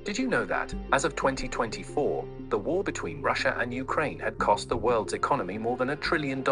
Did you know that, as of 2024, the war between Russia and Ukraine had cost the world's economy more than $1 trillion?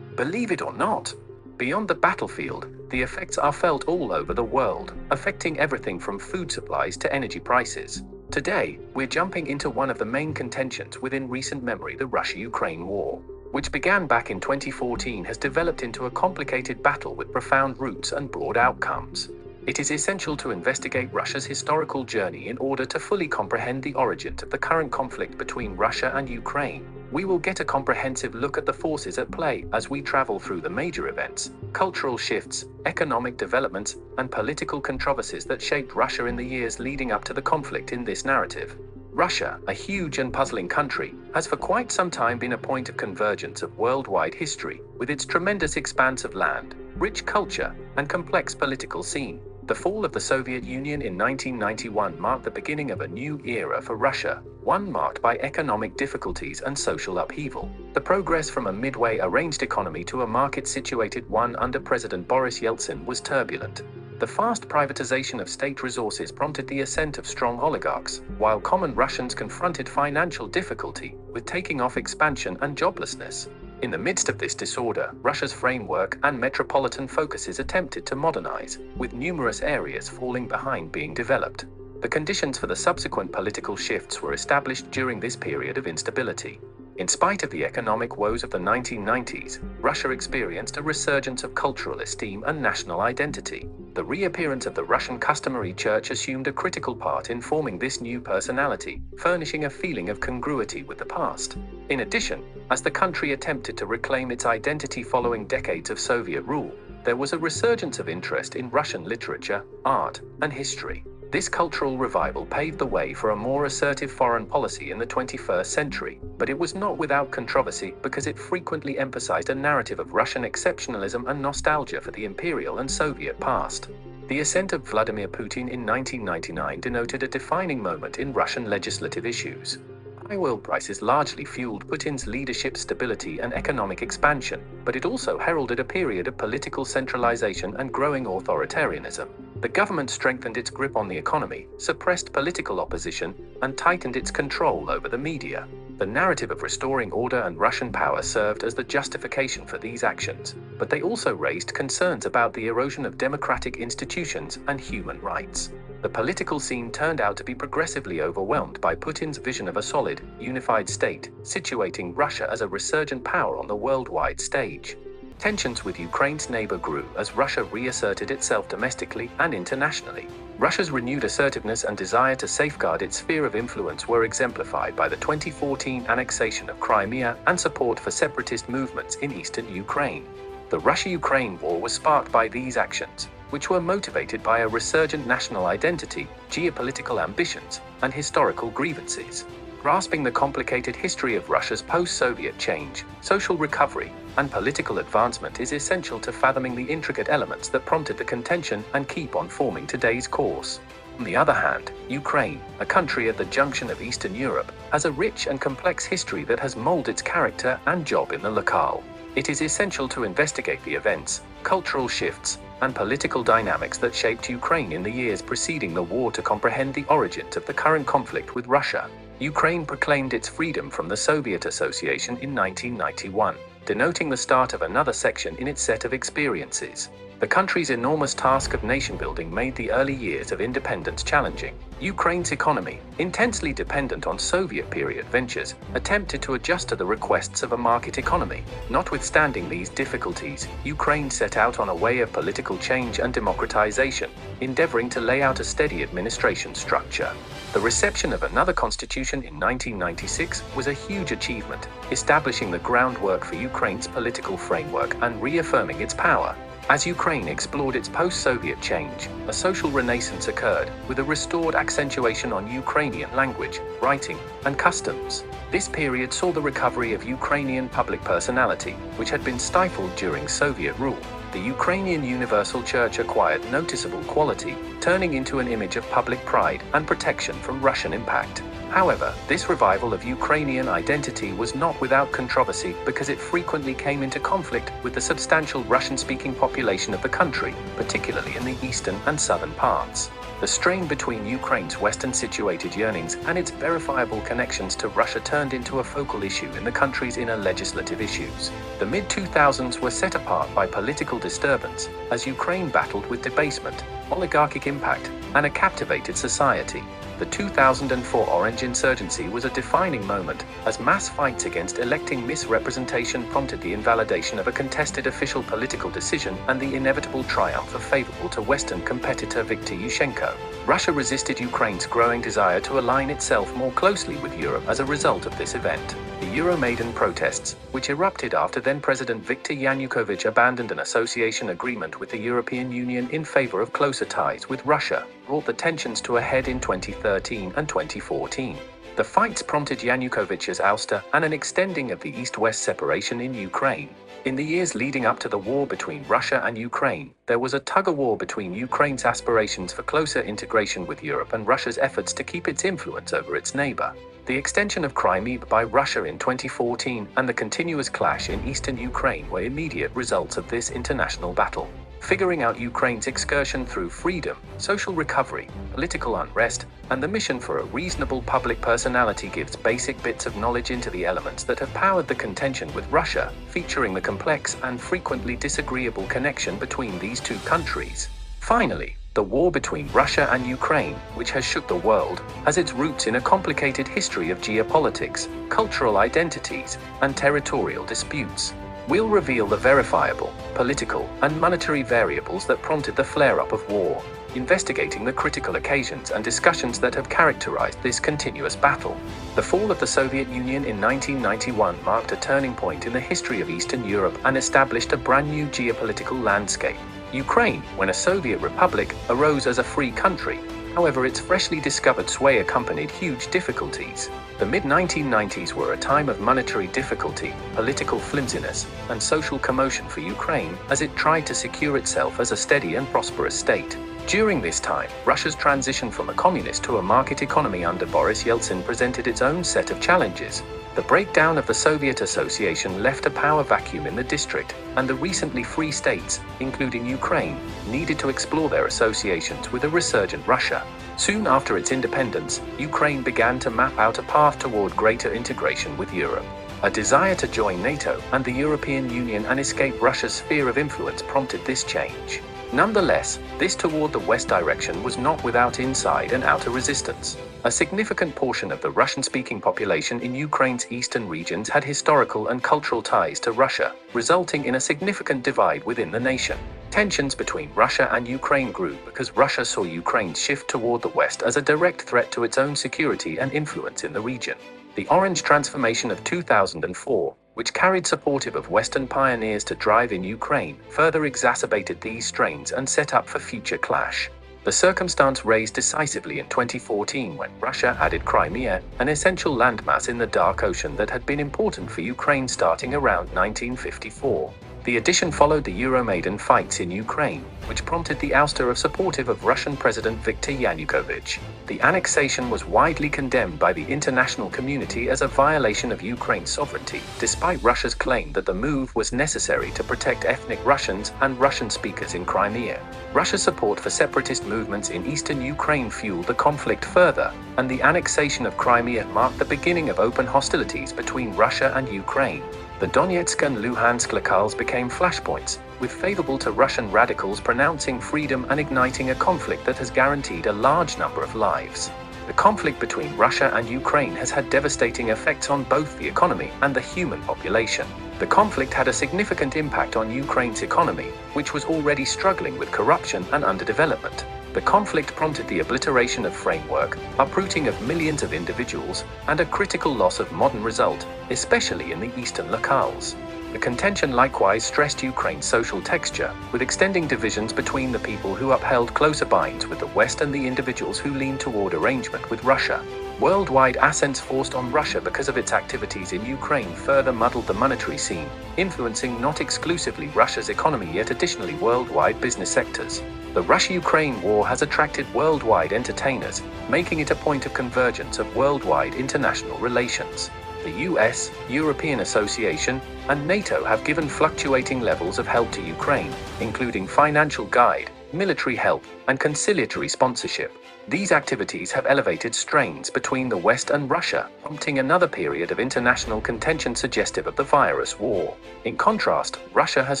Believe it or not, beyond the battlefield, the effects are felt all over the world, affecting everything from food supplies to energy prices. Today, we're jumping into one of the main contentions within recent memory: the Russia-Ukraine war, which began back in 2014, has developed into a complicated battle with profound roots and broad outcomes. It is essential to investigate Russia's historical journey in order to fully comprehend the origins of the current conflict between Russia and Ukraine. We will get a comprehensive look at the forces at play as we travel through the major events, cultural shifts, economic developments, and political controversies that shaped Russia in the years leading up to the conflict in this narrative. Russia, a huge and puzzling country, has for quite some time been a point of convergence of worldwide history, with its tremendous expanse of land, rich culture, and complex political scene. The fall of the Soviet Union in 1991 marked the beginning of a new era for Russia, one marked by economic difficulties and social upheaval. The progress from a midway arranged economy to a market-situated one under President Boris Yeltsin was turbulent. The fast privatization of state resources prompted the ascent of strong oligarchs, while common Russians confronted financial difficulty with taking off expansion and joblessness. In the midst of this disorder, Russia's framework and metropolitan focuses attempted to modernize, with numerous areas falling behind being developed. The conditions for the subsequent political shifts were established during this period of instability. In spite of the economic woes of the 1990s, Russia experienced a resurgence of cultural esteem and national identity. The reappearance of the Russian customary church assumed a critical part in forming this new personality, furnishing a feeling of congruity with the past. In addition, as the country attempted to reclaim its identity following decades of Soviet rule, there was a resurgence of interest in Russian literature, art, and history. This cultural revival paved the way for a more assertive foreign policy in the 21st century, but it was not without controversy because it frequently emphasized a narrative of Russian exceptionalism and nostalgia for the imperial and Soviet past. The ascent of Vladimir Putin in 1999 denoted a defining moment in Russian legislative issues. High oil prices largely fueled Putin's leadership stability and economic expansion, but it also heralded a period of political centralization and growing authoritarianism. The government strengthened its grip on the economy, suppressed political opposition, and tightened its control over the media. The narrative of restoring order and Russian power served as the justification for these actions, but they also raised concerns about the erosion of democratic institutions and human rights. The political scene turned out to be progressively overwhelmed by Putin's vision of a solid, unified state, situating Russia as a resurgent power on the worldwide stage. Tensions with Ukraine's neighbor grew as Russia reasserted itself domestically and internationally. Russia's renewed assertiveness and desire to safeguard its sphere of influence were exemplified by the 2014 annexation of Crimea and support for separatist movements in eastern Ukraine. The Russia-Ukraine war was sparked by these actions, which were motivated by a resurgent national identity, geopolitical ambitions, and historical grievances. Grasping the complicated history of Russia's post-Soviet change, social recovery, and political advancement is essential to fathoming the intricate elements that prompted the contention and keep on forming today's course. On the other hand, Ukraine, a country at the junction of Eastern Europe, has a rich and complex history that has molded its character and job in the locale. It is essential to investigate the events, cultural shifts, and political dynamics that shaped Ukraine in the years preceding the war to comprehend the origins of the current conflict with Russia. Ukraine proclaimed its freedom from the Soviet Association in 1991, denoting the start of another section in its set of experiences. The country's enormous task of nation-building made the early years of independence challenging. Ukraine's economy, intensely dependent on Soviet-period ventures, attempted to adjust to the requests of a market economy. Notwithstanding these difficulties, Ukraine set out on a way of political change and democratization, endeavoring to lay out a steady administration structure. The reception of another constitution in 1996 was a huge achievement, establishing the groundwork for Ukraine's political framework and reaffirming its power. As Ukraine explored its post-Soviet change, a social renaissance occurred, with a restored accentuation on Ukrainian language, writing, and customs. This period saw the recovery of Ukrainian public personality, which had been stifled during Soviet rule. The Ukrainian Universal Church acquired noticeable quality, turning into an image of public pride and protection from Russian impact. However, this revival of Ukrainian identity was not without controversy because it frequently came into conflict with the substantial Russian-speaking population of the country, particularly in the eastern and southern parts. The strain between Ukraine's Western-situated yearnings and its verifiable connections to Russia turned into a focal issue in the country's inner legislative issues. The mid-2000s were set apart by political disturbance, as Ukraine battled with debasement, oligarchic impact, and a captivated society. The 2004 Orange insurgency was a defining moment, as mass fights against electing misrepresentation prompted the invalidation of a contested official political decision and the inevitable triumph of favorable to Western competitor Viktor Yushchenko. Russia resisted Ukraine's growing desire to align itself more closely with Europe as a result of this event. The Euromaidan protests, which erupted after then-President Viktor Yanukovych abandoned an association agreement with the European Union in favor of closer ties with Russia, brought the tensions to a head in 2013 and 2014. The fights prompted Yanukovych's ouster and an extending of the East-West separation in Ukraine. In the years leading up to the war between Russia and Ukraine, there was a tug-of-war between Ukraine's aspirations for closer integration with Europe and Russia's efforts to keep its influence over its neighbor. The extension of Crimea by Russia in 2014 and the continuous clash in eastern Ukraine were immediate results of this international battle. Figuring out Ukraine's excursion through freedom, social recovery, political unrest, and the mission for a reasonable public personality gives basic bits of knowledge into the elements that have powered the contention with Russia, featuring the complex and frequently disagreeable connection between these two countries. Finally, the war between Russia and Ukraine, which has shook the world, has its roots in a complicated history of geopolitics, cultural identities, and territorial disputes. We'll reveal the verifiable, political, and monetary variables that prompted the flare-up of war, investigating the critical occasions and discussions that have characterized this continuous battle. The fall of the Soviet Union in 1991 marked a turning point in the history of Eastern Europe and established a brand new geopolitical landscape. Ukraine, when a Soviet republic, arose as a free country. However, its freshly discovered sway accompanied huge difficulties. The mid-1990s were a time of monetary difficulty, political flimsiness, and social commotion for Ukraine as it tried to secure itself as a steady and prosperous state. During this time, Russia's transition from a communist to a market economy under Boris Yeltsin presented its own set of challenges. The breakdown of the Soviet association left a power vacuum in the district, and the recently free states, including Ukraine, needed to explore their associations with a resurgent Russia. Soon after its independence, Ukraine began to map out a path toward greater integration with Europe. A desire to join NATO and the European Union and escape Russia's sphere of influence prompted this change. Nonetheless, this toward the west direction was not without inside and outer resistance. A significant portion of the Russian-speaking population in Ukraine's eastern regions had historical and cultural ties to Russia, resulting in a significant divide within the nation. Tensions between Russia and Ukraine grew because Russia saw Ukraine's shift toward the west as a direct threat to its own security and influence in the region. The Orange Transformation of 2004, which carried supportive of Western pioneers to drive in Ukraine, further exacerbated these strains and set up for future clash. The circumstance raised decisively in 2014 when Russia added Crimea, an essential landmass in the Dark Ocean that had been important for Ukraine starting around 1954. The addition followed the Euromaidan fights in Ukraine, which prompted the ouster of supportive of Russian President Viktor Yanukovych. The annexation was widely condemned by the international community as a violation of Ukraine's sovereignty, despite Russia's claim that the move was necessary to protect ethnic Russians and Russian speakers in Crimea. Russia's support for separatist movements in eastern Ukraine fueled the conflict further, and the annexation of Crimea marked the beginning of open hostilities between Russia and Ukraine. The Donetsk and Luhansk locales became flashpoints, with favorable to Russian radicals pronouncing freedom and igniting a conflict that has guaranteed a large number of lives. The conflict between Russia and Ukraine has had devastating effects on both the economy and the human population. The conflict had a significant impact on Ukraine's economy, which was already struggling with corruption and underdevelopment. The conflict prompted the obliteration of framework, uprooting of millions of individuals, and a critical loss of modern result, especially in the eastern locales. The contention likewise stressed Ukraine's social texture, with extending divisions between the people who upheld closer binds with the West and the individuals who leaned toward arrangement with Russia. Worldwide assets forced on Russia because of its activities in Ukraine further muddled the monetary scene, influencing not exclusively Russia's economy yet additionally worldwide business sectors. The Russia-Ukraine war has attracted worldwide entertainers, making it a point of convergence of worldwide international relations. The US, European Association, and NATO have given fluctuating levels of help to Ukraine, including financial guide, military help, and conciliatory sponsorship. These activities have elevated strains between the West and Russia, prompting another period of international contention suggestive of the virus war. In contrast, Russia has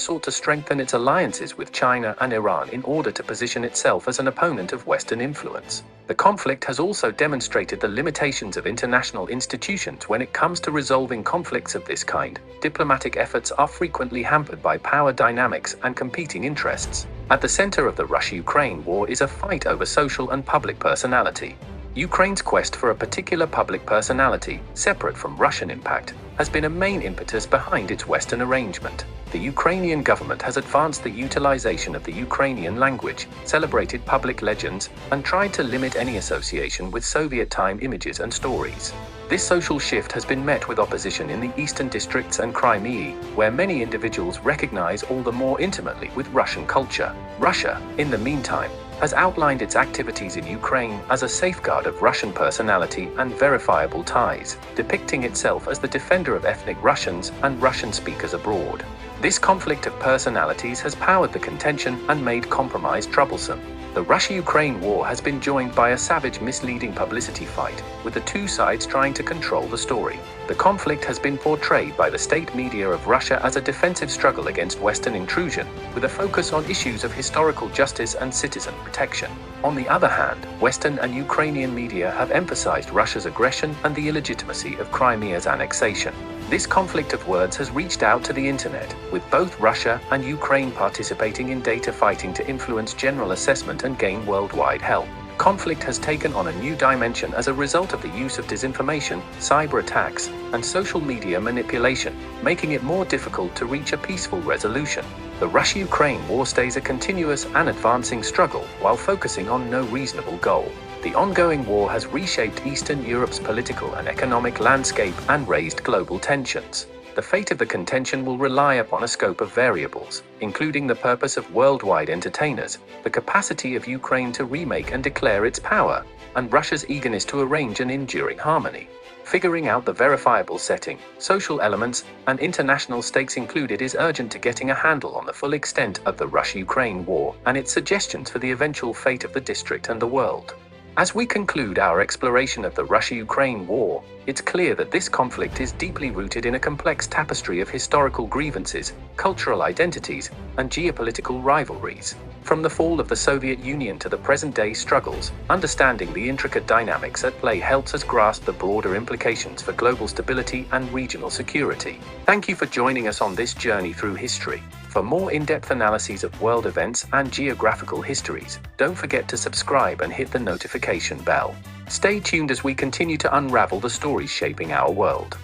sought to strengthen its alliances with China and Iran in order to position itself as an opponent of Western influence. The conflict has also demonstrated the limitations of international institutions when it comes to resolving conflicts of this kind. Diplomatic efforts are frequently hampered by power dynamics and competing interests. At the center of the Russia-Ukraine war is a fight over social and public personality. Ukraine's quest for a particular public personality, separate from Russian impact, has been a main impetus behind its Western arrangement. The Ukrainian government has advanced the utilization of the Ukrainian language, celebrated public legends, and tried to limit any association with Soviet-time images and stories. This social shift has been met with opposition in the eastern districts and Crimea, where many individuals recognize all the more intimately with Russian culture. Russia, in the meantime, has outlined its activities in Ukraine as a safeguard of Russian personality and verifiable ties, depicting itself as the defender of ethnic Russians and Russian speakers abroad. This conflict of personalities has powered the contention and made compromise troublesome. The Russia-Ukraine war has been joined by a savage, misleading publicity fight, with the two sides trying to control the story. The conflict has been portrayed by the state media of Russia as a defensive struggle against Western intrusion, with a focus on issues of historical justice and citizen protection. On the other hand, Western and Ukrainian media have emphasized Russia's aggression and the illegitimacy of Crimea's annexation. This conflict of words has reached out to the internet, with both Russia and Ukraine participating in data fighting to influence general assessment and gain worldwide help. Conflict has taken on a new dimension as a result of the use of disinformation, cyber attacks, and social media manipulation, making it more difficult to reach a peaceful resolution. The Russia-Ukraine war stays a continuous and advancing struggle while focusing on no reasonable goal. The ongoing war has reshaped Eastern Europe's political and economic landscape and raised global tensions. The fate of the contention will rely upon a scope of variables, including the purpose of worldwide entertainers, the capacity of Ukraine to remake and declare its power, and Russia's eagerness to arrange an enduring harmony. Figuring out the verifiable setting, social elements, and international stakes included is urgent to getting a handle on the full extent of the Russia-Ukraine war and its suggestions for the eventual fate of the district and the world. As we conclude our exploration of the Russia-Ukraine war, it's clear that this conflict is deeply rooted in a complex tapestry of historical grievances, cultural identities, and geopolitical rivalries. From the fall of the Soviet Union to the present-day struggles, understanding the intricate dynamics at play helps us grasp the broader implications for global stability and regional security. Thank you for joining us on this journey through history. For more in-depth analyses of world events and geographical histories, don't forget to subscribe and hit the notification bell. Stay tuned as we continue to unravel the stories shaping our world.